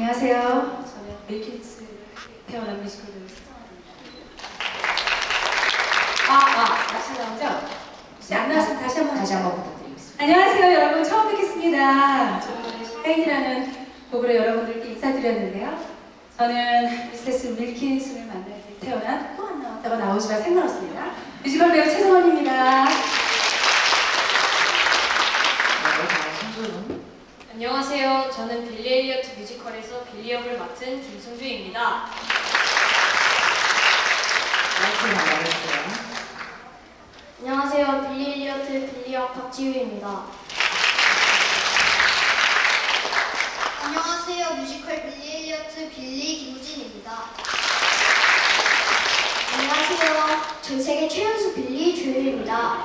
안녕하세요. 저는 밀키스를 태어난 뮤지컬 배우 최정환입니다. 다시 나오죠? 혹시 안 나왔으면 다시 한번 부탁드리겠습니다. 안녕하세요, 여러분. 처음 뵙겠습니다. 저는 샤인이라는 곡으로 여러분들께 인사드렸는데요. 저는 미세스 밀킨슨을 만날 때 태어난 또 안 나왔다가 나오지만 생각났습니다. 뮤지컬 배우 최정환입니다. 안녕하세요. 저는 빌리 엘리어트 뮤지컬에서 빌리 역을 맡은 김승주입니다. 안녕하세요. 빌리 엘리어트 빌리 역 박지우입니다. 안녕하세요. 뮤지컬 빌리 엘리어트 빌리 김우진입니다. 안녕하세요. 전 세계 최연소 빌리 조율입니다.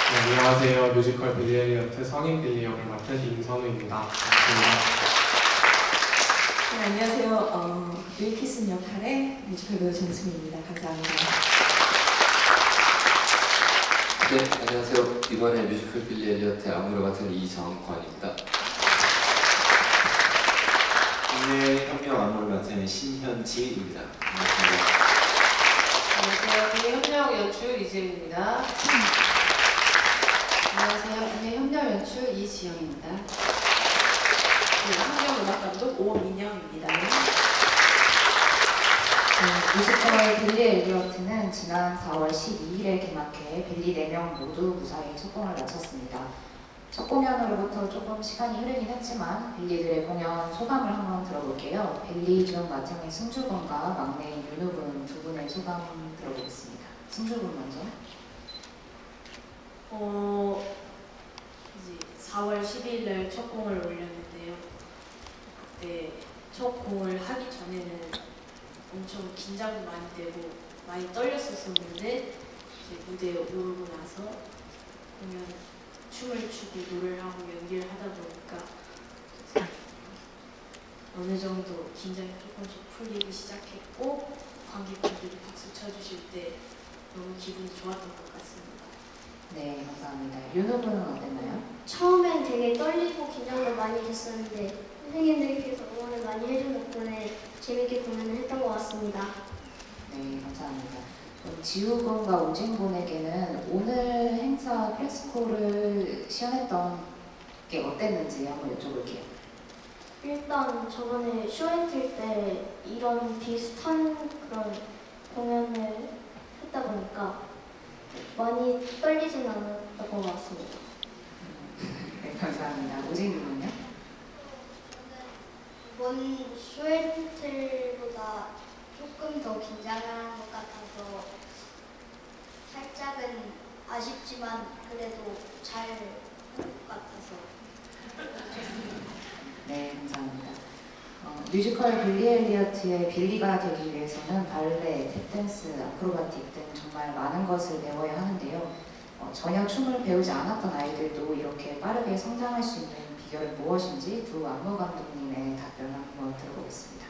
안녕하세요. 뮤지컬 빌리 엘리어트 성인 빌리 역을 맡은 임선우입니다. 반갑습니다. 네, 안녕하세요. 밀키슨 역할의 뮤지컬 배우 전수미입니다. 감사합니다. 네, 안녕하세요. 이번에 뮤지컬 빌리 엘리어트의 안무를 맡은 이정권입니다. 국내 협력 안무를 맡은 신현지입니다. 반갑습니다. 안녕하세요. 국내 협력 연출 이지은입니다. 안녕하세요. 국내 협력 연출 이지영입니다. 환경 음악 감독 오민영입니다. 뮤지컬 빌리 엘리어트는 지난 4월 12일에 개막해 빌리 4명 모두 무사히 첫 공을 마쳤습니다. 첫 공연으로부터 조금 시간이 흐르긴 했지만 빌리들의 공연 소감을 한번 들어볼게요. 빌리 중 맏형의 승주군과 막내인 윤우군 두 분의 소감 들어보겠습니다. 승주군 먼저. 이제 4월 12일 날 첫 공을 올렸는데요. 그때 첫 공을 하기 전에는 엄청 긴장도 많이 되고 많이 떨렸었는데 이제 무대에 오르고 나서 공연 춤을 추고 노래를 하고 연기를 하다 보니까 어느 정도 긴장이 조금씩 풀리기 시작했고 관객분들이 박수 쳐주실 때 너무 기분이 좋았던 것 같습니다. 네, 감사합니다. 윤우군은 어땠나요? 처음엔 되게 떨리고 긴장도 많이 됐었는데 선생님들께서 응원을 많이 해준 덕분에 재밌게 공연을 했던 것 같습니다. 네, 감사합니다. 그럼 지우군과 우진군에게는 오늘 행사 프레스코를 시연했던 게 어땠는지 한번 여쭤볼게요. 일단 저번에 쇼앤틀 때 이런 비슷한 그런 공연을 했다 보니까 많이 떨리진 않았던 것 같습니다. 네, 감사합니다. 우진군은요? 이번 쇼앤틀보다 조금 더 긴장한 것 같아서 살짝은 아쉽지만 그래도 잘 한 것 같아서 좋습니다. 네, 감사합니다. 뮤지컬 빌리 엘리어트의 빌리가 되기 위해서는 발레, 탭댄스, 아크로바틱 등 정말 많은 것을 배워야 하는데요. 전혀 춤을 배우지 않았던 아이들도 이렇게 빠르게 성장할 수 있는 비결은 무엇인지 두 안무 감독님의 답변을 한번 들어보겠습니다.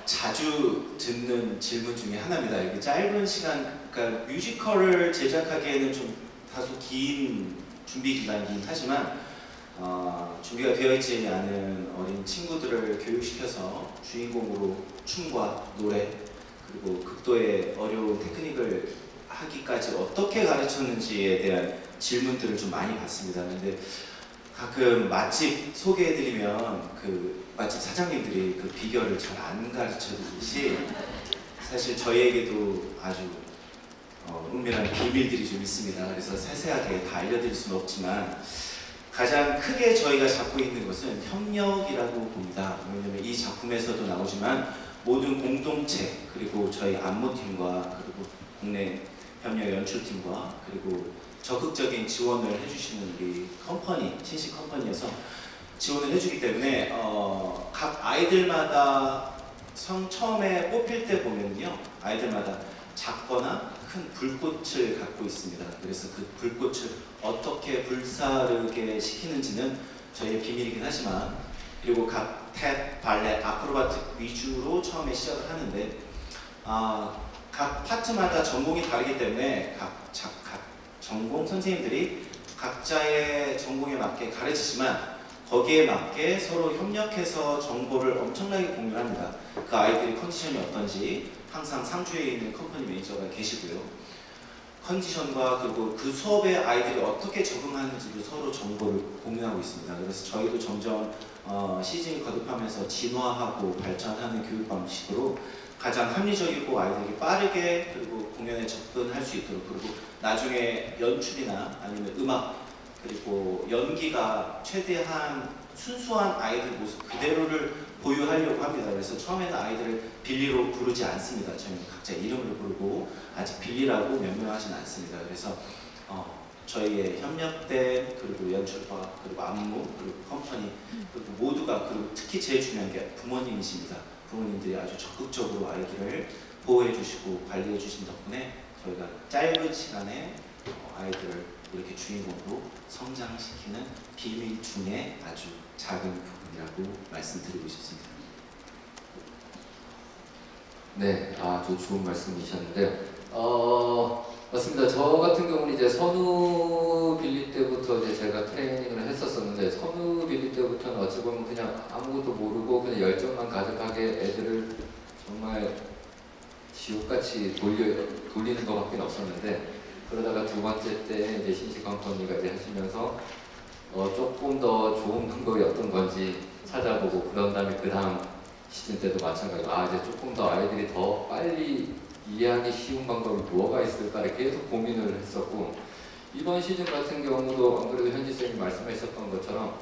자주 듣는 질문 중에 하나입니다. 이렇게 짧은 시간, 그러니까 뮤지컬을 제작하기에는 좀 다소 긴 준비 기간이긴 하지만 준비가 되어 있지 않은 어린 친구들을 교육시켜서 주인공으로 춤과 노래 그리고 극도의 어려운 테크닉을 하기까지 어떻게 가르쳤는지에 대한 질문들을 좀 많이 받습니다. 근데 가끔 맛집 소개해드리면 그 맛집 사장님들이 그 비결을 잘 안 가르쳐주듯이 사실 저희에게도 아주 은밀한 비밀들이 좀 있습니다. 그래서 세세하게 다 알려드릴 수는 없지만 가장 크게 저희가 잡고 있는 것은 협력이라고 봅니다. 왜냐하면 이 작품에서도 나오지만 모든 공동체 그리고 저희 안무팀과 그리고 국내 협력 연출팀과 그리고 적극적인 지원을 해주시는 우리 컴퍼니, 신식 컴퍼니에서 지원을 해주기 때문에 각 아이들마다 처음에 뽑힐 때 보면요 아이들마다 작거나 큰 불꽃을 갖고 있습니다. 그래서 그 불꽃을 어떻게 불사르게 시키는지는 저희의 비밀이긴 하지만 그리고 각 탭, 발레, 아크로바틱 위주로 처음에 시작을 하는데 각 파트마다 전공이 다르기 때문에 각 전공 선생님들이 각자의 전공에 맞게 가르치지만 거기에 맞게 서로 협력해서 정보를 엄청나게 공유합니다. 그 아이들의 컨디션이 어떤지 항상 상주에 있는 컴퍼니 매니저가 계시고요. 컨디션과 그리고 그 수업에 아이들이 어떻게 적응하는지도 서로 정보를 공유하고 있습니다. 그래서 저희도 점점 시즌이 거듭하면서 진화하고 발전하는 교육 방식으로 가장 합리적이고 아이들이 빠르게 그리고 공연에 접근할 수 있도록, 그리고 나중에 연출이나 아니면 음악 그리고 연기가 최대한 순수한 아이들 모습 그대로를 보유하려고 합니다. 그래서 처음에는 아이들을 빌리로 부르지 않습니다. 저희는 각자 이름으로 부르고 아직 빌리라고 명명하지는 않습니다. 그래서 저희의 협력된 그리고 연출과 그리고 안무 그리고 컴퍼니 그리고 모두가, 그리고 특히 제일 중요한 게 부모님이십니다. 부모님들이 아주 적극적으로 아이들을 보호해 주시고 관리해 주신 덕분에 저희가 짧은 시간에 아이들을 이렇게 주인공으로 성장시키는 비밀 중에 아주 작은 부분이라고 말씀드리고 싶습니다. 네, 아주 좋은 말씀이셨는데요. 맞습니다. 저 같은 경우는 이제 선우 빌리 때부터 이제 제가 트레이닝을 했었었는데, 선우 빌리 때부터는 어찌 보면 그냥 아무것도 모르고 그냥 열정만 가득하게 애들을 정말 지옥같이 돌리는 것밖에 없었는데, 그러다가 두 번째 때 이제 신식 컴퍼니가 이제 하시면서 조금 더 좋은 방법이 어떤 건지 찾아보고, 그런 다음에 그 다음 시즌 때도 마찬가지로 이제 조금 더 아이들이 더 빨리 이해하기 쉬운 방법이 뭐가 있을까를 계속 고민을 했었고, 이번 시즌 같은 경우도 안 그래도 현지 쌤이 말씀하셨던 것처럼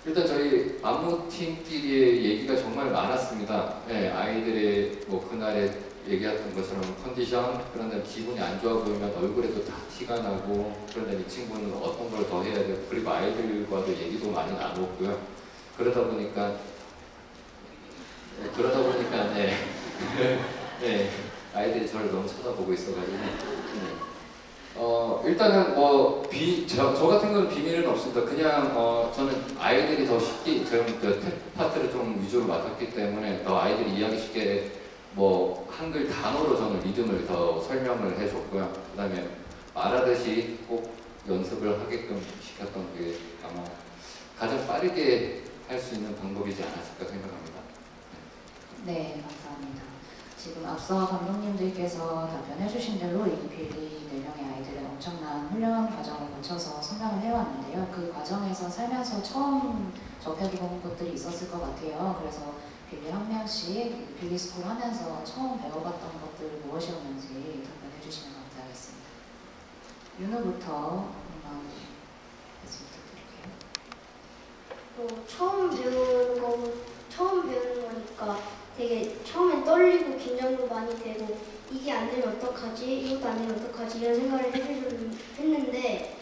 일단 저희 안무팀끼리의 얘기가 정말 많았습니다. 네, 아이들의 뭐 그날에 얘기했던 것처럼 컨디션, 그런 다음에 기분이 안 좋아 보이면 얼굴에도 다 티가 나고, 그런 다음에 이 친구는 어떤 걸 더 해야 되고, 그리고 아이들과도 얘기도 많이 나눴고요. 그러다 보니까 네. 네, 아이들이 저를 너무 쳐다보고 있어가지고 일단은 저 같은 경우는 비밀은 없습니다. 그냥 저는 아이들이 더 쉽게, 저는 그 탭 파트를 좀 위주로 맡았기 때문에 더 아이들이 이해하기 쉽게 한글 단어로 저는 리듬을 더 설명을 해줬고요. 그 다음에 말하듯이 꼭 연습을 하게끔 시켰던 게 아마 가장 빠르게 할 수 있는 방법이지 않았을까 생각합니다. 네, 감사합니다. 지금 앞서 감독님들께서 답변해 주신 대로 이 빌리 4명의 아이들은 엄청난 훈련 과정을 거쳐서 성장을 해왔는데요. 그 과정에서 살면서 처음 접해본 것들이 있었을 것 같아요. 그래서 빌리 한 명씩 빌리 스쿨 하면서 처음 배워봤던 것들이 무엇이었는지 답변해 주시면 감사하겠습니다. 윤우부터 한번 말씀 부탁드릴게요. 처음 배우는 거니까 되게 처음엔 떨리고 긴장도 많이 되고, 이게 안 되면 어떡하지? 이것도 안 되면 어떡하지? 이런 생각을 했는데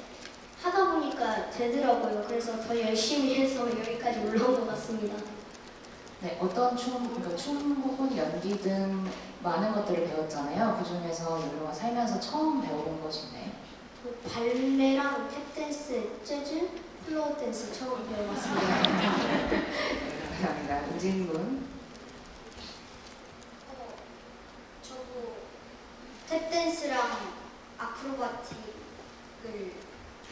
하다 보니까 되더라고요. 그래서 더 열심히 해서 여기까지 올라온 것 같습니다. 네, 어떤 춤 혹은 연기 등 많은 것들을 배웠잖아요. 그 중에서 윤우가 살면서 처음 배워본 것이 있나요? 발레랑 탭댄스, 재즈, 플로어 댄스 처음 배워봤습니다. 감사합니다. 우진군. 저도 탭댄스랑 아크로바틱을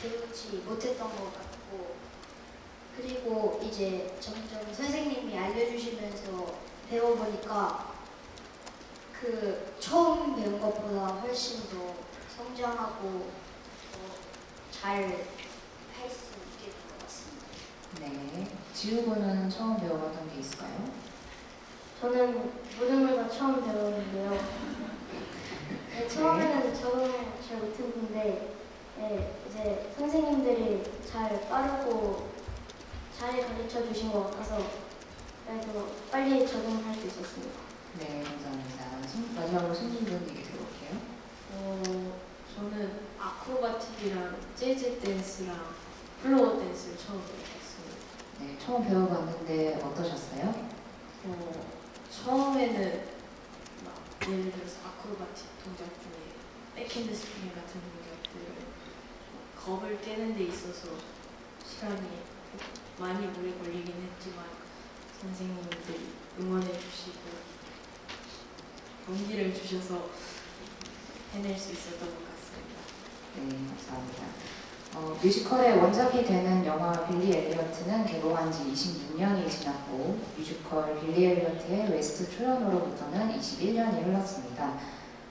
배우지 못했던 것 같고, 그리고 이제 점점 선생님이 알려주시면서 배워보니까 그 처음 배운 것보다 훨씬 더 성장하고 더 잘 할 수 있게 된 것 같습니다. 네, 지우군은 처음 배워봤던 게 있을까요? 저는 모든 걸 다 처음 배웠는데요. 네, 처음에는 적응을 잘 못했는데, 이제 선생님들이 잘 빠르고 잘 가르쳐 주신 것 같아서 그래도 빨리 적응할 수 있었습니다. 네, 감사합니다. 마지막으로 신진군 얘기 들어볼게요. 저는 아크로바틱이랑 재즈 댄스랑 플로어 댄스를 처음 배웠습니다. 네, 처음 배워봤는데 어떠셨어요? 처음에는 막 예를 들어서 아크로바틱 동작 중에 백핸드 스프링 같은 동작들을 겁을 깨는 데 있어서 시간이 많이 오래 걸리긴 했지만 선생님들이 응원해 주시고 용기를 주셔서 해낼 수 있었던 것 같습니다. 네, 감사합니다. 뮤지컬의 원작이 되는 영화 빌리 엘리어트는 개봉한 지 26년이 지났고 뮤지컬 빌리 엘리어트의 웨스트 출연으로부터는 21년이 흘렀습니다.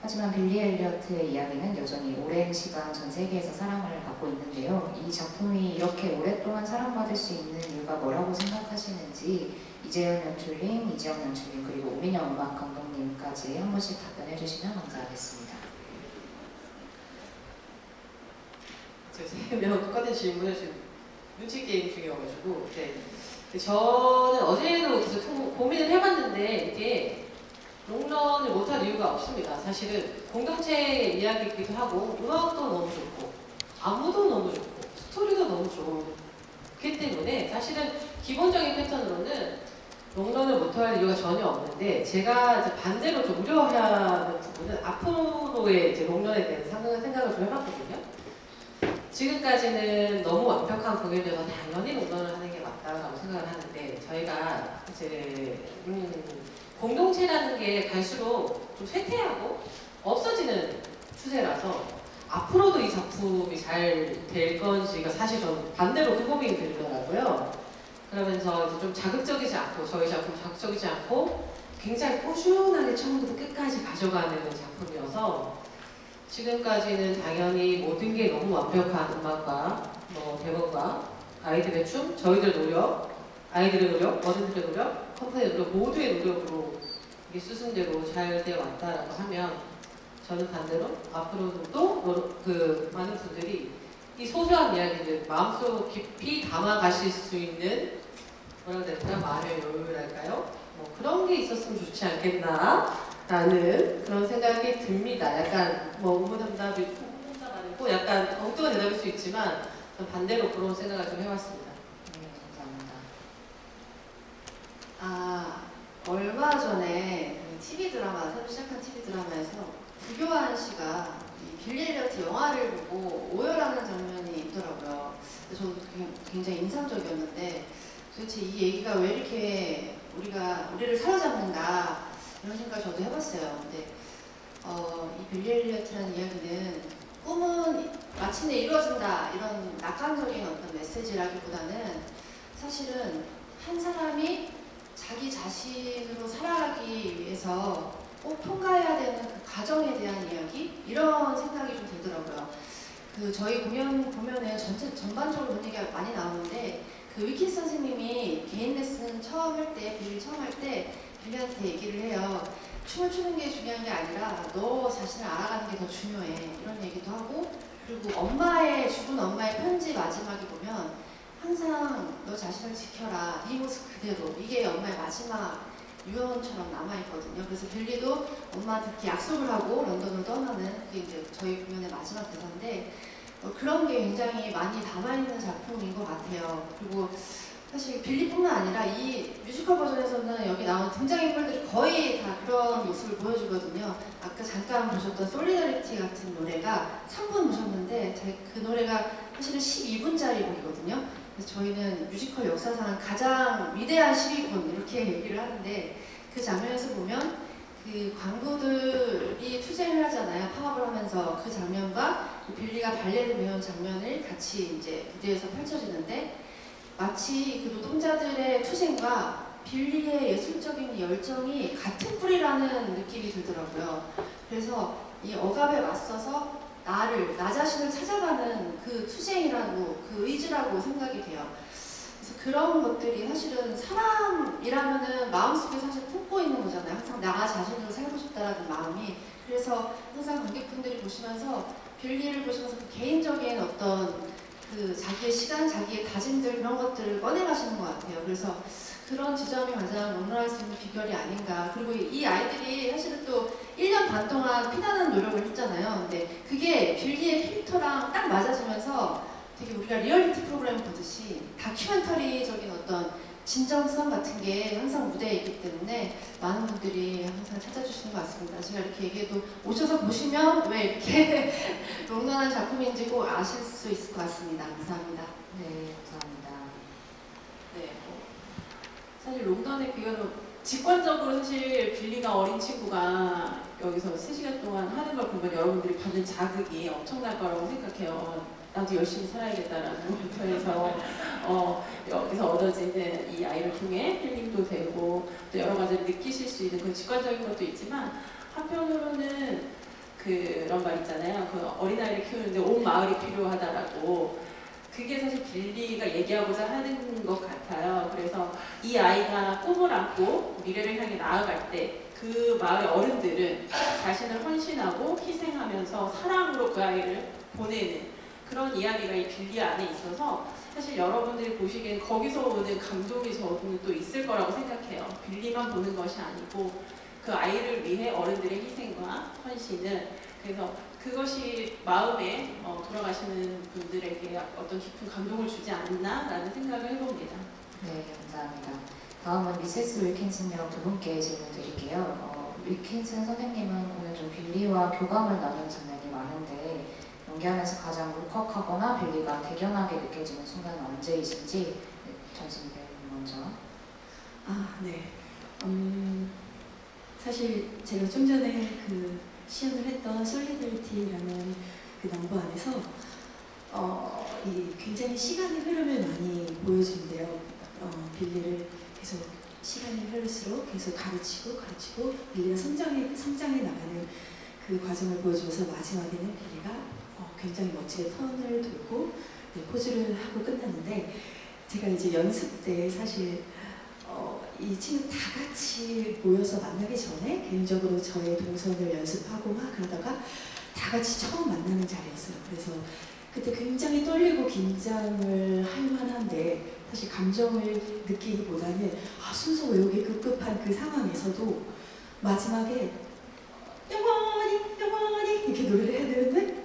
하지만 빌리 엘리어트의 이야기는 여전히 오랜 시간 전 세계에서 사랑을 받고 있는데요. 이 작품이 이렇게 오랫동안 사랑받을 수 있는 이유가 뭐라고 생각하시는지 이재현 연출님, 이지영 연출님 그리고 오민영 음악 감독님까지 한 분씩 답변해 주시면 감사하겠습니다. 세 명 똑같은 질문을 지금 눈치 게임 중이어가지고 저는 어제도 계속 고민을 해봤는데 이게 롱런을 못할 이유가 없습니다. 사실은 공동체 이야기이기도 하고 음악도 너무 좋고 안무도 너무 좋고 스토리도 너무 좋기 때문에 사실은 기본적인 패턴으로는 롱런을 못할 이유가 전혀 없는데 제가 이제 반대로 좀 우려하는 부분은 앞으로의 이제 롱런에 대한 생각을 좀 해봤거든요. 지금까지는 너무 완벽한 공연이어서 당연히 롱런을 하는 게 맞다라고 생각을 하는데 저희가 이제 공동체라는 게 갈수록 좀 쇠퇴하고 없어지는 추세라서 앞으로도 이 작품이 잘 될 건지가 사실 저는 반대로 그 고민이 들더라고요. 그러면서 이제 좀 자극적이지 않고 저희 작품 자극적이지 않고 굉장히 꾸준하게 처음부터 끝까지 가져가는 작품이어서 지금까지는 당연히 모든 게 너무 완벽한 음악과 대본과 아이들의 춤, 저희들의 노력, 아이들의 노력, 어른들의 노력, 컴퍼니의 노력 모두의 노력으로 이게 수순대로 잘 되어 왔다라고 하면 저는 반대로 앞으로도 많은 분들이 이 소소한 이야기들 마음속 깊이 담아가실 수 있는 뭐라고 해야 될까요? 마음의 여유랄까요? 그런 게 있었으면 좋지 않겠나? 라는 그런 생각이 듭니다. 약간 우문함답이 혼자 아니고 약간 엉뚱한 대답일 수 있지만 반대로 그런 생각을 좀 해봤습니다. 네, 감사합니다. 얼마 전에 TV 드라마, 새로 시작한 TV 드라마에서 구교환 씨가 이 빌리 엘리어트 영화를 보고 오열하는 장면이 있더라고요. 저도 굉장히 인상적이었는데 도대체 이 얘기가 왜 이렇게 우리를 사로잡는가 이런 생각을 저도 해봤어요. 근데 이 빌리 엘리어트라는 이야기는 꿈은 마침내 이루어진다 이런 낙관적인 어떤 메시지라기보다는 사실은 한 사람이 자기 자신으로 살아가기 위해서 꼭 통과해야 되는 그 과정에 대한 이야기 이런 생각이 좀 들더라고요. 저희 공연 보면은 전반적으로 그런 얘기가 많이 나오는데 위키 선생님이 개인 레슨 처음 할 때 빌리한테 얘기를 해요. 춤을 추는 게 중요한 게 아니라 너 자신을 알아가는 게 더 중요해. 이런 얘기도 하고 그리고 죽은 엄마의 편지 마지막에 보면 항상 너 자신을 지켜라. 네 모습 그대로. 이게 엄마의 마지막 유언처럼 남아있거든요. 그래서 빌리도 엄마한테 그렇게 약속을 하고 런던을 떠나는 그게 이제 저희 공연의 마지막 대사인데 그런 게 굉장히 많이 담아있는 작품인 것 같아요. 그리고 사실 빌리뿐만 아니라 이 뮤지컬 버전에서는 여기 나온 등장인물들이 거의 다 그런 모습을 보여주거든요. 아까 잠깐 보셨던 솔리더리티 같은 노래가 3분 보셨는데 그 노래가 사실은 12분짜리 곡이거든요. 그래서 저희는 뮤지컬 역사상 가장 위대한 12분 이렇게 얘기를 하는데 그 장면에서 보면 그 광부들이 투쟁을 하잖아요. 파업을 하면서 그 장면과 빌리가 발레를 배운 장면을 같이 이제 무대에서 펼쳐지는데 마치 그 노동자들의 투쟁과 빌리의 예술적인 열정이 같은 뿌리라는 느낌이 들더라고요. 그래서 이 억압에 맞서서 나 자신을 찾아가는 그 투쟁이라고, 그 의지라고 생각이 돼요. 그래서 그런 것들이 사실은 사람이라면은 마음속에 사실 품고 있는 거잖아요. 항상 나 자신으로 살고 싶다라는 마음이. 그래서 항상 관객분들이 보시면서 빌리를 보시면서 그 개인적인 어떤 그 자기의 시간, 자기의 다짐들 그런 것들을 꺼내가시는 것 같아요. 그래서 그런 지점이 가장 롱런할 수 있는 비결이 아닌가. 그리고 이 아이들이 사실은 또 1년 반 동안 피나는 노력을 했잖아요. 근데 그게 빌리의 캐릭터랑 딱 맞아지면서 되게 우리가 리얼리티 프로그램 보듯이 다큐멘터리적인 어떤 진정성 같은 게 항상 무대에 있기 때문에 많은 분들이 항상 찾아주시는 것 같습니다. 제가 이렇게 얘기해도 오셔서 보시면 왜 이렇게 롱런한 작품인지 꼭 아실 수 있을 것 같습니다. 감사합니다. 네, 감사합니다. 네, 사실 롱런의 비교로 직관적으로 사실 빌리가 어린 친구가 여기서 3시간 동안 하는 걸 보면 여러분들이 받는 자극이 엄청날 거라고 생각해요. 나도 열심히 살아야겠다라는 목표에서 여기서 얻어지는 이 아이를 통해 힐링도 되고 또 여러 가지를 느끼실 수 있는 그 직관적인 것도 있지만 한편으로는 그런 말 있잖아요. 그 어린아이를 키우는데 온 마을이 필요하다라고. 그게 사실 빌리가 얘기하고자 하는 것 같아요. 그래서 이 아이가 꿈을 안고 미래를 향해 나아갈 때 그 마을의 어른들은 자신을 헌신하고 희생하면서 사랑으로 그 아이를 보내는 그런 이야기가 이 빌리 안에 있어서 사실 여러분들이 보시기엔 거기서 오는 감동이 저는 또 있을 거라고 생각해요. 빌리만 보는 것이 아니고 그 아이를 위해 어른들의 희생과 헌신을, 그래서 그것이 마음에 돌아가시는 분들에게 어떤 깊은 감동을 주지 않나라는 생각을 해봅니다. 네, 감사합니다. 다음은 미세스 윌킨슨 양 두 분께 질문 드릴게요. 윌킨슨 선생님은 공연 중 빌리와 교감을 나눈 장면이 많은데 연기하면서 가장 울컥하거나 빌리가 대견하게 느껴지는 순간은 언제이신지. 네, 전승 배우님 먼저. 네. 사실 제가 좀 전에 그 시연을 했던 솔리더리티라는 그 넘버 안에서 이 굉장히 시간의 흐름을 많이 보여주는데요. 빌리를 계속 시간이 흐를수록 계속 가르치고 빌리가 성장해 나가는 그 과정을 보여주면서 마지막에는 빌리가 굉장히 멋지게 턴을 돌고 포즈를 하고 끝났는데, 제가 이제 연습 때 사실 이 친구 다 같이 모여서 만나기 전에 개인적으로 저의 동선을 연습하고 막 그러다가 다 같이 처음 만나는 자리였어요. 그래서 그때 굉장히 떨리고 긴장을 할 만한데 사실 감정을 느끼기보다는 순서 외우기 급급한 그 상황에서도 마지막에 영원히 이렇게 노래를 해야 되는데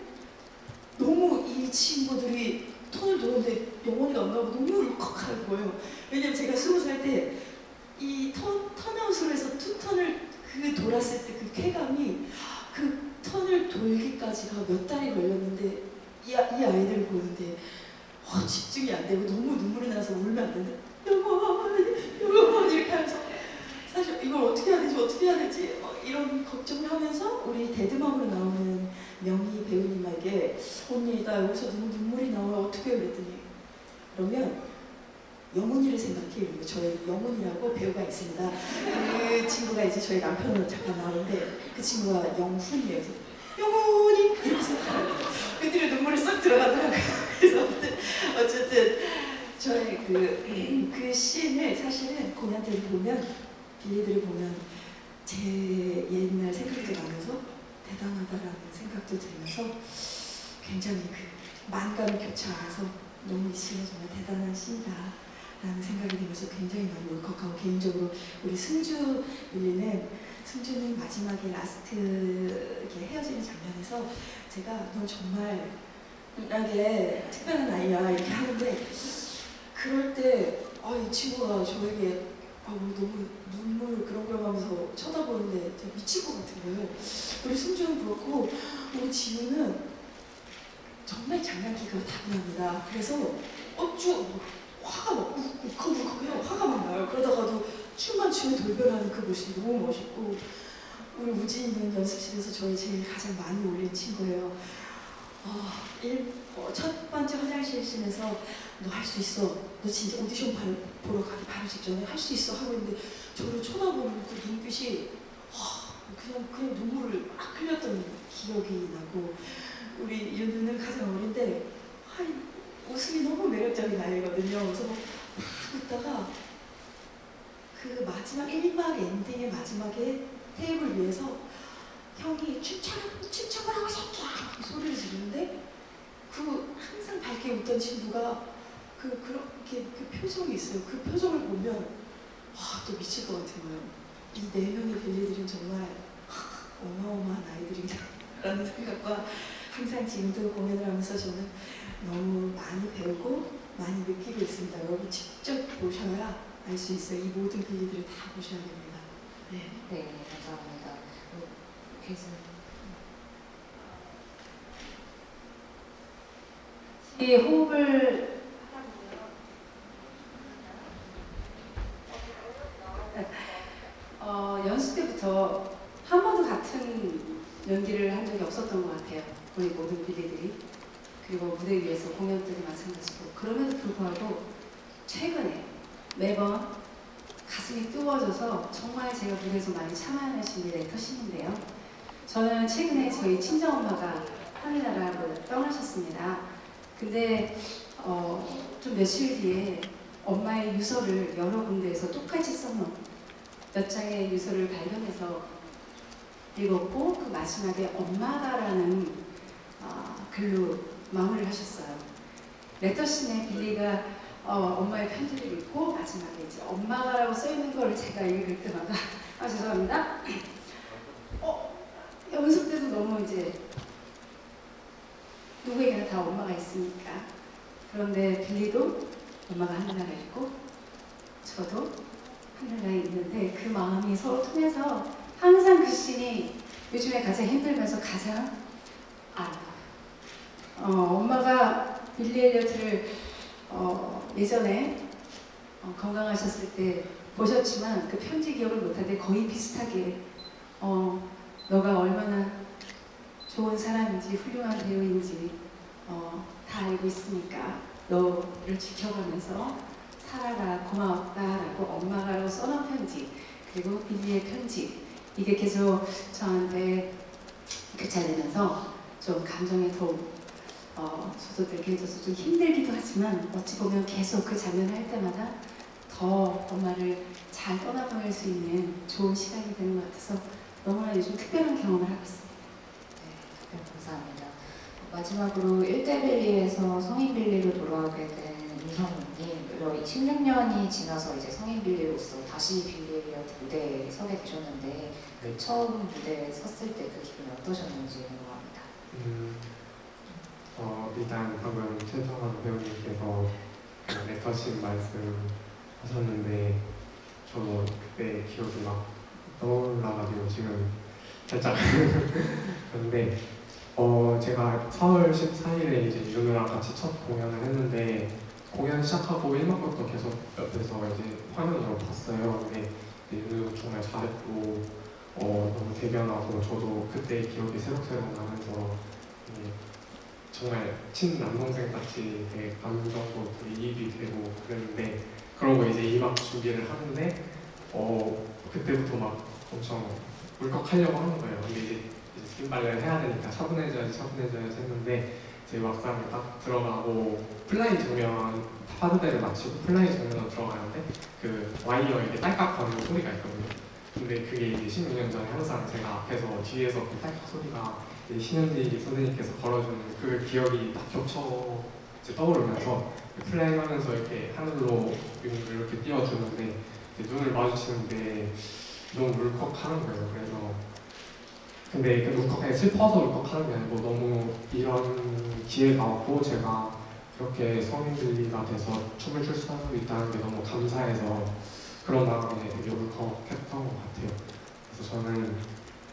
너무 이 친구들이 톤을 도는데 영원히가 안 나오고 너무 울컥하는 거예요. 왜냐면 제가 20살 때 이 턴아웃으로 해서 투 턴을 돌았을 때 그 쾌감이, 그 턴을 돌기까지가 몇 달이 걸렸는데 이 아이들을 보는데 집중이 안 되고 너무 눈물이 나서 울면 안 되는데 영원히 이렇게 하면서 사실 이걸 어떻게 해야 되지 이런 걱정을 하면서 우리 데드맘으로 나오는 명희 배우님에게 언니 나 여기서 너무 눈물이 나와요 어떻게 해요 그랬더니 그러면 영훈이를 생각해요. 저희 영훈이라고 배우가 있습니다. 그 친구가 이제 저희 남편으로 잠깐 나오는데 그 친구가 영훈이에요. 영훈이 이렇게 생각해요. 그들의 눈물이 싹 들어가더라고요. 그래서 어쨌든 저희 그 씬을 사실은 공연 때 보면 빌리들을 보면 제 옛날 생각도 나면서 대단하다라는 생각도 들면서 굉장히 그 만감이 교차하면서 너무 이 씬은 정말 대단한 씬이다 라는 생각이 들면서 굉장히 많이 울컥하고, 개인적으로 우리 승주는 마지막에 라스트 이렇게 헤어지는 장면에서 제가 너 정말 나게 특별한 아이야 이렇게 하는데 그럴 때 이 친구가 저에게 너무 눈물 그렁그렁하면서 쳐다보는데 되게 미칠 것 같은 거예요. 우리 승주는 그렇고 우리 지우는 정말 장난기가 다분합니다. 그래서 어쭈 화가 막 울컥울컥해요. 화가 막 나요. 그러다가도 춤만 추면 돌변하는 그 모습이 너무 멋있고, 우리 우진이는 연습실에서 저희 제일 가장 많이 올린 친구예요. 첫 번째 화장실 씬에서 너 할 수 있어. 너 진짜 오디션 보러 가기 바로 직전에 할 수 있어 하고 있는데 저를 쳐다보는 그 눈빛이 그냥 눈물을 막 흘렸던 기억이 나고, 우리 윤우는 가장 어린데 웃음이 너무 매력적인 아이거든요. 그래서 막 웃다가 그 마지막 1막 엔딩의 마지막에 테이블 위에서 형이 춤춰보라고 새끼야 소리를 지르는데 항상 밝게 웃던 친구가 그렇게 그 표정이 있어요. 그 표정을 보면 또 미칠 것 같은 거예요. 이 4명의 빌리들은 정말 어마어마한 아이들이라는 생각과 항상 지금도 공연을 하면서 저는 너무 많이 배우고 많이 느끼고 있습니다. 여러분 직접 보셔야 알 수 있어요. 이 모든 빌리들을 다 보셔야 됩니다. 네, 감사합니다. 이 호흡을 연습 때부터 한 번도 같은 연기를 한 적이 없었던 것 같아요. 우리 모든 빌리들이. 그리고 무대 위에서 공연들이 마찬가지고 그럼에도 불구하고 최근에 매번 가슴이 뜨거워져서 정말 제가 무대에서 많이 참아내신 게 레터신인데요. 저는 최근에 저희 친정엄마가 하늘나라로 떠나셨습니다. 근데 좀 며칠 뒤에 엄마의 유서를 여러 군데에서 똑같이 써놓은 몇 장의 유서를 발견해서 읽었고 그 마지막에 엄마가라는 글로 마무리를 하셨어요. 레터신에 빌리가 엄마의 편지를 읽고 마지막에 이제 엄마가라고 써있는 걸 제가 읽을 때마다 죄송합니다. 연습 때도 너무 이제 누구에게나 다 엄마가 있으니까 그런데 빌리도 엄마가 하늘나라에 있고 저도 하늘나라에 있는데 그 마음이 서로 통해서 항상 그 씬이 요즘에 가장 힘들면서 가장 아름다워요. 엄마가 빌리 엘리어트를 예전에 건강하셨을 때 보셨지만 그 편지 기억을 못하는데 거의 비슷하게 너가 얼마나 좋은 사람인지 훌륭한 배우인지 다 알고 있으니까 너를 지켜가면서 살아라 고마웠다라고 엄마가라고 써놓은 편지 그리고 빌리의 편지 이게 계속 저한테 교차되면서 좀 감정에 더욱 소소들게 해줘서 좀 힘들기도 하지만 어찌 보면 계속 그 장면을 할 때마다 더 엄마를 잘 떠나보낼 수 있는 좋은 시간이 되는 것 같아서 너무나 요즘 특별한 경험을 하고 있습니다. 네, 감사합니다. 마지막으로 1대 빌리에서 성인 빌리로 돌아오게 된 이성우님, 그리고 16년이 지나서 이제 성인 빌리로서 다시 빌리 엘리어트 무대에 서게 되셨는데 그 처음 무대에 섰을 때 그 기분이 어떠셨는지 궁금합니다. 일단 방금 최정환 배우님께서 레터신 말씀하셨는데 저도 그때 기억이 막 떠올라가지고 지금 살짝 그런데 제가 4월 14일에 이제 유누랑 같이 첫 공연을 했는데 공연 시작하고 1막부터 계속 옆에서 이제 화면으로 봤어요. 근데 유누 정말 잘했고 너무 대견하고 저도 그때 기억이 새록새록 나면서 정말 친남동생 같이 되게 감정도 이입이 되고 그랬는데 그러고 이제 2막 준비를 하는데 그때부터 막 엄청 울컥하려고 하는 거예요. 근데 이제 스킨 발레를 해야 되니까 차분해져야지 했는데 이제 막상 딱 들어가고 플라이 장면 파드대를 마치고 플라이 장면으로 들어가는데 그 와이어 이렇게 딸깍 거리는 소리가 있거든요. 근데 그게 이제 16년 전에 항상 제가 앞에서 뒤에서 그 딸깍 소리가 신현지 선생님께서 걸어주는 그 기억이 딱 겹쳐 이제 떠오르면서 플라이 하면서 이렇게 하늘로 이렇게 띄워주는데 눈을 마주치는데 너무 울컥하는 거예요. 그래서 근데 그 울컥해 슬퍼서 울컥하는 게 아니고 너무 이런 기회가 왔고 제가 그렇게 성인 빌리가 돼서 춤을 출 수 있다는 게 너무 감사해서 그런 마음에 되게 울컥했던 것 같아요. 그래서 저는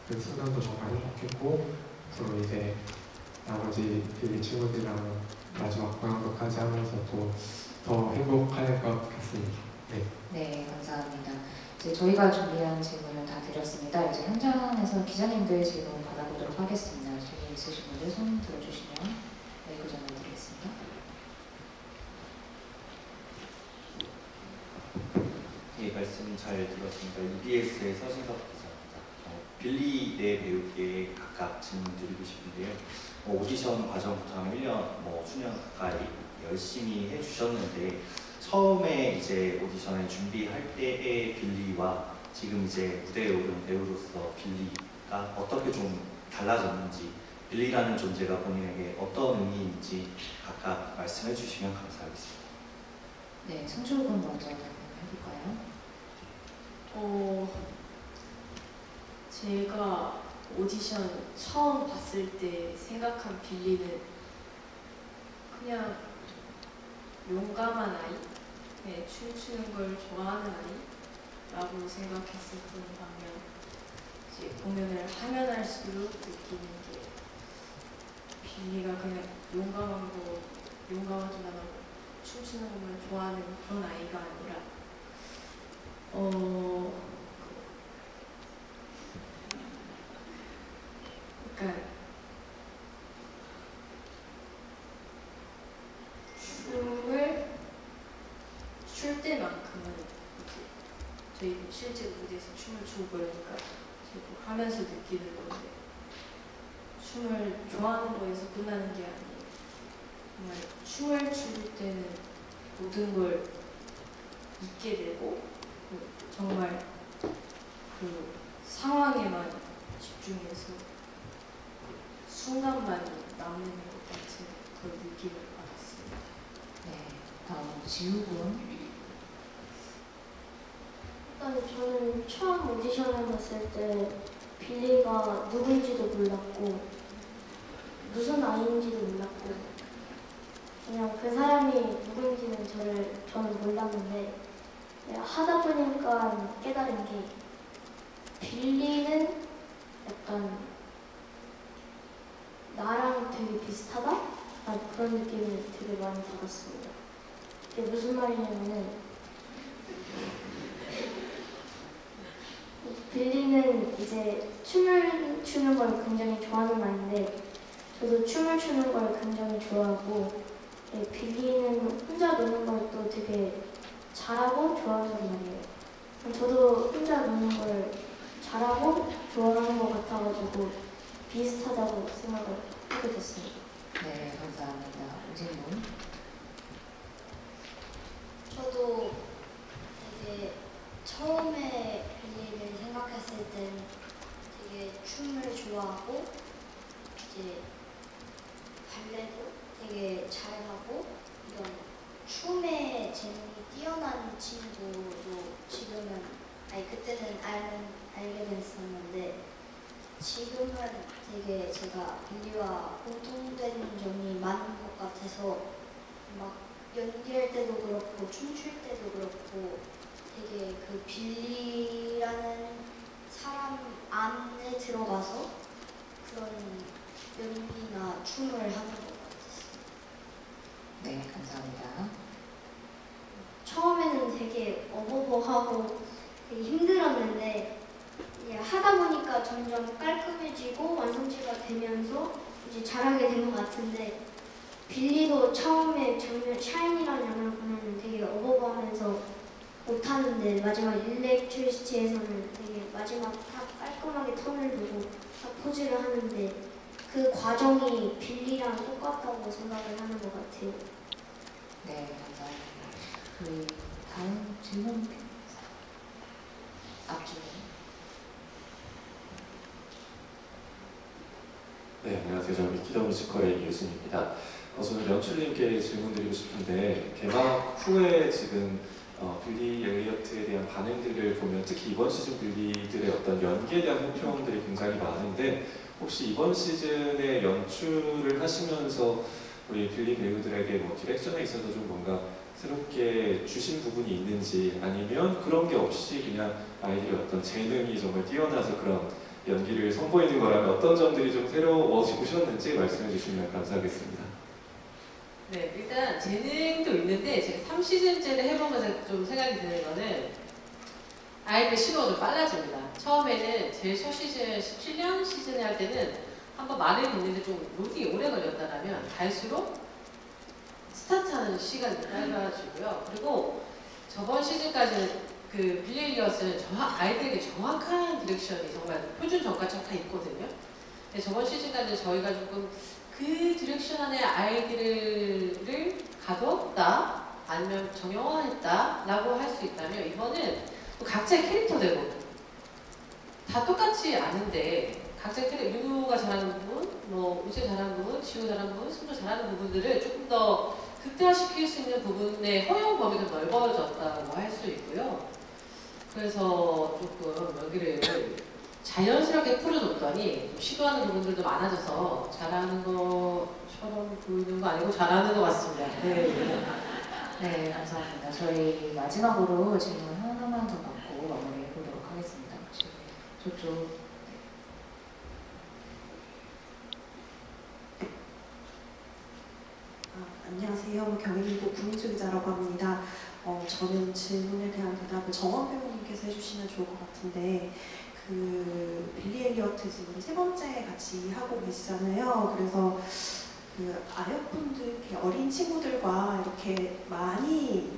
그 순간도 정말 행복했고 앞으로 이제 나머지 빌리 친구들이랑 마지막 공연까지 하면서 또 더 행복할 것 같습니다. 네, 감사합니다. 이제 저희가 준비한 질문을 다 드렸습니다. 이제 현장에서 기자님들 질문 받아보도록 하겠습니다. 질문 있으신 분들 손 들어주시면 마이크 전해드리겠습니다. 예, 말씀 잘 들었습니다. EBS의 서진석 기자입니다. 빌리 네 배우께 각각 질문 드리고 싶은데요. 오디션 과정부터 한 1년, 수년 가까이 열심히 해주셨는데 처음에 이제 오디션을 준비할 때의 빌리와 지금 이제 무대에 오른 배우로서 빌리가 어떻게 좀 달라졌는지, 빌리라는 존재가 본인에게 어떤 의미인지 각각 말씀해 주시면 감사하겠습니다. 네, 승주군 먼저 해볼까요? 제가 오디션 처음 봤을 때 생각한 빌리는 그냥 용감한 아이, 춤추는 걸 좋아하는 아이라고 생각했었던 반면 이제 공연을 하면 할수록 느끼는 게 빌리가 그냥 용감하지만 않고 춤추는 것만 좋아하는 그런 아이가 아니라 그러니까 출 때만큼은 이제 저희 실제로 무대에서 춤을 추고 그러니까 저도 하면서 느끼는 건데 춤을 좋아하는 거에서 끝나는 게 아니에요. 정말 춤을 출 때는 모든 걸 잊게 되고 정말 그 상황에만 집중해서 그 순간만이 남는 것 같은 그런 느낌을 받았습니다. 네, 다음 지우군. 일단 저는 처음 오디션을 봤을 때 빌리가 누군지도 몰랐고 무슨 아이인지도 몰랐고 그냥 그 사람이 누군지는 저는 몰랐는데 하다 보니까 깨달은 게 빌리는 약간 나랑 되게 비슷하다? 그런 느낌을 되게 많이 받았습니다. 이게 무슨 말이냐면은 빌리는 이제 춤을 추는 걸 굉장히 좋아하는 아이인데 저도 춤을 추는 걸 굉장히 좋아하고 빌리는 혼자 노는 걸 또 되게 잘하고 좋아한단 말이에요. 저도 혼자 노는 걸 잘하고 좋아하는 것 같아가지고 비슷하다고 생각을 하게 됐습니다. 네, 감사합니다. 우진군. 저도 되게 처음에 빌리를 생각했을 땐 되게 춤을 좋아하고 이제 발레도 되게 잘하고 이런 춤에 재능이 뛰어난 친구도 지금은 그때는 알게 됐었는데 지금은 되게 제가 빌리와 공통된 점이 많은 것 같아서 막 연기할 때도 그렇고 춤출 때도 그렇고 되게 그 빌리라는 사람 안에 들어가서 그런 연기나 춤을 하는 것 같았어요. 네, 감사합니다. 처음에는 되게 어버버하고 되게 힘들었는데 이제 하다 보니까 점점 깔끔해지고 완성체가 되면서 이제 잘하게 된 것 같은데 빌리도 처음에 장면 샤인이라는 장면 보면 되게 어버버하면서 못하는데 마지막 일렉트리시티에서는 되게 마지막 딱 깔끔하게 턴을 두고 딱 포즈를 하는데 그 과정이 빌리랑 똑같다고 생각을 하는 것 같아요. 네, 감사합니다. 우리 다음 질문 앞줄. 네, 안녕하세요. 저는 미키더 뮤지컬의 이유진입니다. 저는 연출님께 질문드리고 싶은데 개막 후에 지금 빌리 엘리어트에 대한 반응들을 보면 특히 이번 시즌 빌리들의 어떤 연기에 대한 호평들이 굉장히 많은데 혹시 이번 시즌에 연출을 하시면서 우리 빌리 배우들에게 뭐 디렉션에 있어서 좀 뭔가 새롭게 주신 부분이 있는지 아니면 그런 게 없이 그냥 아이들의 어떤 재능이 정말 뛰어나서 그런 연기를 선보이는 거라면 어떤 점들이 좀 새로워지셨는지 말씀해 주시면 감사하겠습니다. 네, 일단 재능도 있는데 제가 3시즌째를 해보면서 좀 생각이 드는 거는 아이들 신호가 좀 빨라집니다. 처음에는 제일 첫 시즌, 17년 시즌에 할 때는 한번 말을 듣는데 좀 로딩이 오래 걸렸다면 갈수록 스타트하는 시간이 짧아지고요. 그리고 저번 시즌까지는 그 빌리 엘리엇은 아이들에게 정확한 디렉션이 정말 표준 정가처럼 다 있거든요. 근데 저번 시즌까지는 저희가 조금 그 디렉션 안에 아이들을 가두었다 아니면 정형화했다 라고 할 수 있다면 이번은 각자의 캐릭터대로 다 똑같지 않은데 각자의 캐릭터, 윤우가 잘하는 부분, 뭐 우재 잘하는 부분, 지우 잘하는 부분, 승조 잘하는 부분들을 조금 더 극대화시킬 수 있는 부분의 허용 범위가 넓어졌다고 할 수 있고요. 그래서 조금 여기를 자연스럽게 풀어줬더니 시도하는 부분들도 많아져서 잘하는 것처럼 보이는 거 아니고 잘하는 것 같습니다. 네. 네, 감사합니다. 저희 마지막으로 질문 하나만 더 받고 마무리해 보도록 하겠습니다. 저쪽. 안녕하세요. 경희일보 구민주 기자라고 합니다. 저는 질문에 대한 대답을 정원 배우님께서 해주시면 좋을 것 같은데 그 빌리 엘리어트 지금 세 번째 같이 하고 계시잖아요. 그래서 그 아역분들, 이렇게 어린 친구들과 이렇게 많이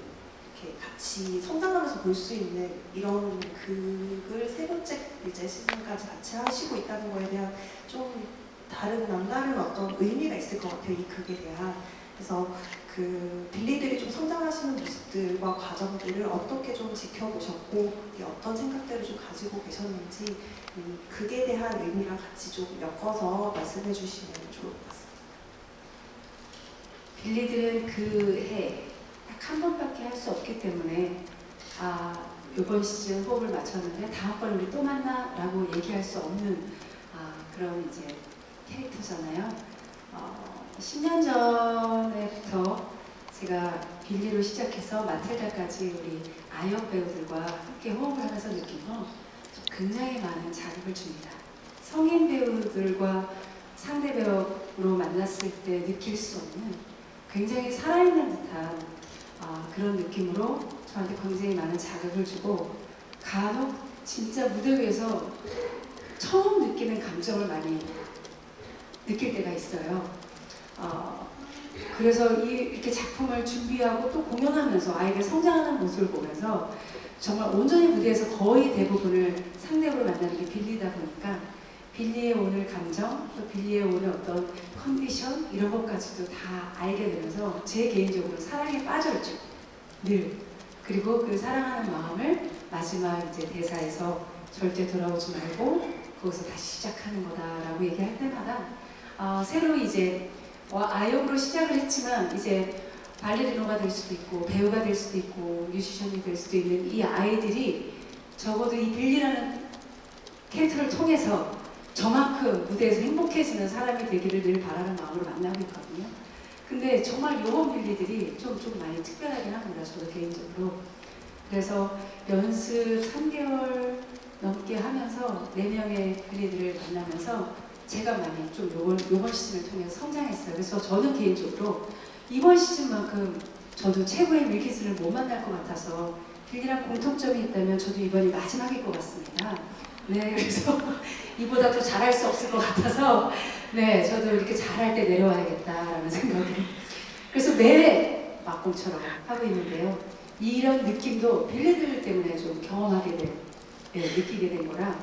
이렇게 같이 성장하면서 볼 수 있는 이런 극을 세 번째 이제 시즌까지 같이 하시고 있다는 거에 대한 좀 다른 남다른 어떤 의미가 있을 것 같아요, 이 극에 대한. 그래서 그 빌리들이 좀 성장하시는 모습들과 과정들을 어떻게 좀 지켜보셨고 어떤 생각들을 좀 가지고 계셨는지 이 극에 대한 의미랑 같이 좀 엮어서 말씀해 주시면 좋을 것 같습니다. 빌리들은 그 해 딱 한 번밖에 할 수 없기 때문에 이번 시즌 호흡을 맞췄는데 다음번에 우리 또 만나 라고 얘기할 수 없는 그런 이제 캐릭터잖아요. 10년 전에부터 제가 빌리로 시작해서 마틸다까지 우리 아역 배우들과 함께 호흡을 하면서 느낀 건 굉장히 많은 자극을 줍니다. 성인 배우들과 상대 배우로 만났을 때 느낄 수 없는 굉장히 살아있는 듯한 그런 느낌으로 저한테 굉장히 많은 자극을 주고 간혹 진짜 무대 위에서 처음 느끼는 감정을 많이 느낄 때가 있어요. 그래서 이렇게 작품을 준비하고 또 공연하면서 아이들 성장하는 모습을 보면서 정말 온전히 무대에서 거의 대부분을 상대로 만나는 게 빌리다 보니까 빌리의 오늘 감정, 또 빌리의 오늘 어떤 컨디션 이런 것까지도 다 알게 되면서 제 개인적으로 사랑에 빠져있죠. 늘. 그리고 그 사랑하는 마음을 마지막 이제 대사에서 절대 돌아오지 말고 거기서 다시 시작하는 거다라고 얘기할 때마다 새로 이제 아역으로 시작을 했지만 이제 발레리노가 될 수도 있고 배우가 될 수도 있고 뮤지션이 될 수도 있는 이 아이들이 적어도 이 빌리라는 캐릭터를 통해서 저만큼 무대에서 행복해지는 사람이 되기를 늘 바라는 마음으로 만나고 있거든요. 근데 정말 요번 빌리들이 좀 많이 특별하긴 합니다. 저도 개인적으로. 그래서 연습 3개월 넘게 하면서 4명의 빌리들을 만나면서 제가 많이 좀 요번 시즌을 통해서 성장했어요. 그래서 저는 개인적으로 이번 시즌만큼 저도 최고의 밀키스를 못 만날 것 같아서 빌리랑 공통점이 있다면 저도 이번이 마지막일 것 같습니다. 네, 그래서 이보다 더 잘할 수 없을 것 같아서 네, 저도 이렇게 잘할 때 내려와야겠다라는 생각이. 그래서 매회 막공처럼 하고 있는데요. 이런 느낌도 빌리들 때문에 좀 경험하게 된, 느끼게 된 거라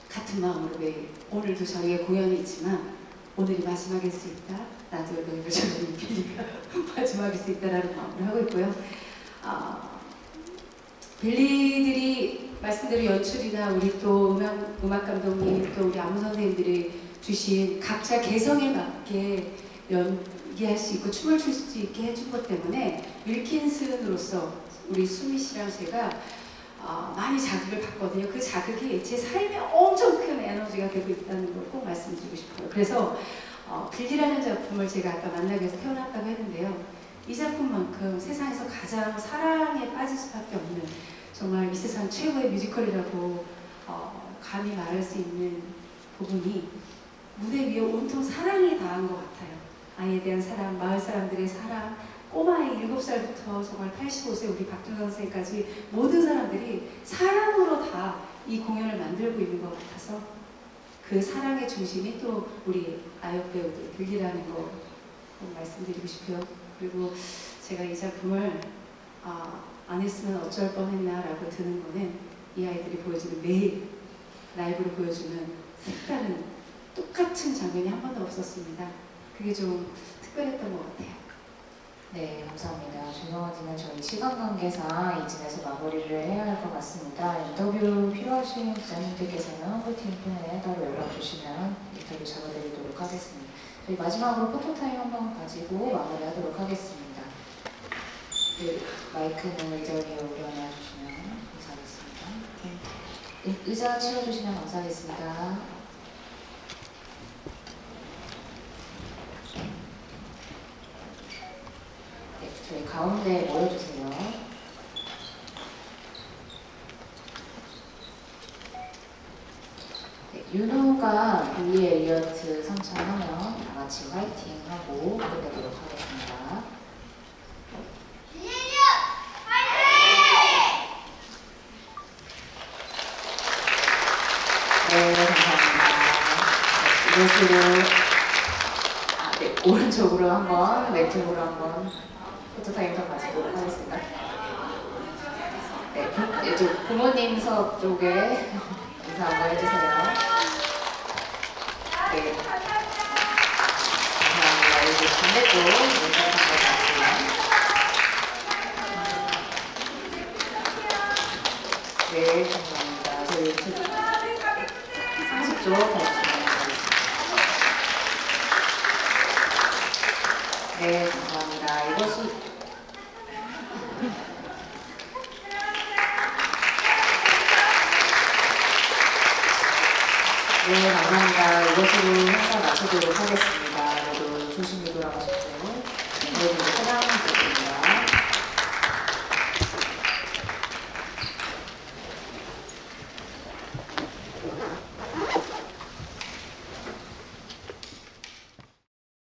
같은 마음으로 매일 오늘도 저희의 공연이 있지만 오늘이 마지막일 수 있다. 나도 너희들 저희 빌리가 마지막일 수 있다라는 마음으로 하고 있고요. 빌리들이 말씀대로 연출이나 우리 또 음악 감독님 또 우리 안무 선생님들이 주신 각자 개성에 맞게 연기할 수 있고 춤을 출 수 있게 해준 것 때문에 윌킨슨으로서 우리 수미 씨랑 제가 많이 자극을 받거든요. 그 자극이 제 삶에 엄청 큰 에너지가 되고 있다는 걸 꼭 말씀드리고 싶어요. 그래서 빌리라는 작품을 제가 아까 만나기 위해서 태어났다고 했는데요. 이 작품만큼 세상에서 가장 사랑에 빠질 수밖에 없는 정말 이 세상 최고의 뮤지컬이라고 감히 말할 수 있는 부분이 무대 위에 온통 사랑이 다한 것 같아요. 아이에 대한 사랑, 마을 사람들의 사랑, 꼬마의 7살부터 정말 85세 우리 박준선 선생님까지 모든 사람들이 사랑으로 다 이 공연을 만들고 있는 것 같아서 그 사랑의 중심이 또 우리 아역 배우들 빌리라는 거 꼭 말씀드리고 싶어요. 그리고 제가 이 작품을 안 했으면 어쩔 뻔했나라고 드는 거는 이 아이들이 보여주는 매일 라이브로 보여주는 색다른 똑같은 장면이 한 번도 없었습니다. 그게 좀 특별했던 것 같아요. 네, 감사합니다. 죄송하지만 저희 시간 관계상 이쯤에서 마무리를 해야 할 것 같습니다. 인터뷰 필요하신 기자님들께서는 홀팀에 따로 연락 주시면 인터뷰 잡아드리도록 하겠습니다. 저희 마지막으로 포토타임 한번 가지고 마무리하도록 하겠습니다. 네, 마이크는 의자 위에 올려놔 주시면 감사하겠습니다. 의자 치워주시면 감사하겠습니다. 네, 저희 가운데 모여주세요. 네, 윤호가 빌리 엘리어트 선창하면 다 같이 화이팅 하고 끝내도록 하겠습니다. 네, 감사합니다. 네, 이것으로 네, 오른쪽으로 한번, 왼쪽으로 한번 포토타임 가지도록 하겠습니다. 네, 이쪽 부모님석 쪽에 인사 한번 해주세요. 네, 감사합니다. 이제 반대쪽 인사 한번 해주세요. 네, 감사합니다. 저희 상식 쪽 가주시면 네, 감사합니다. 이것이 네, 감사합니다. 이것으로 행사 마치도록 하겠습니다. 모두 조심히 돌아가십시오. 네,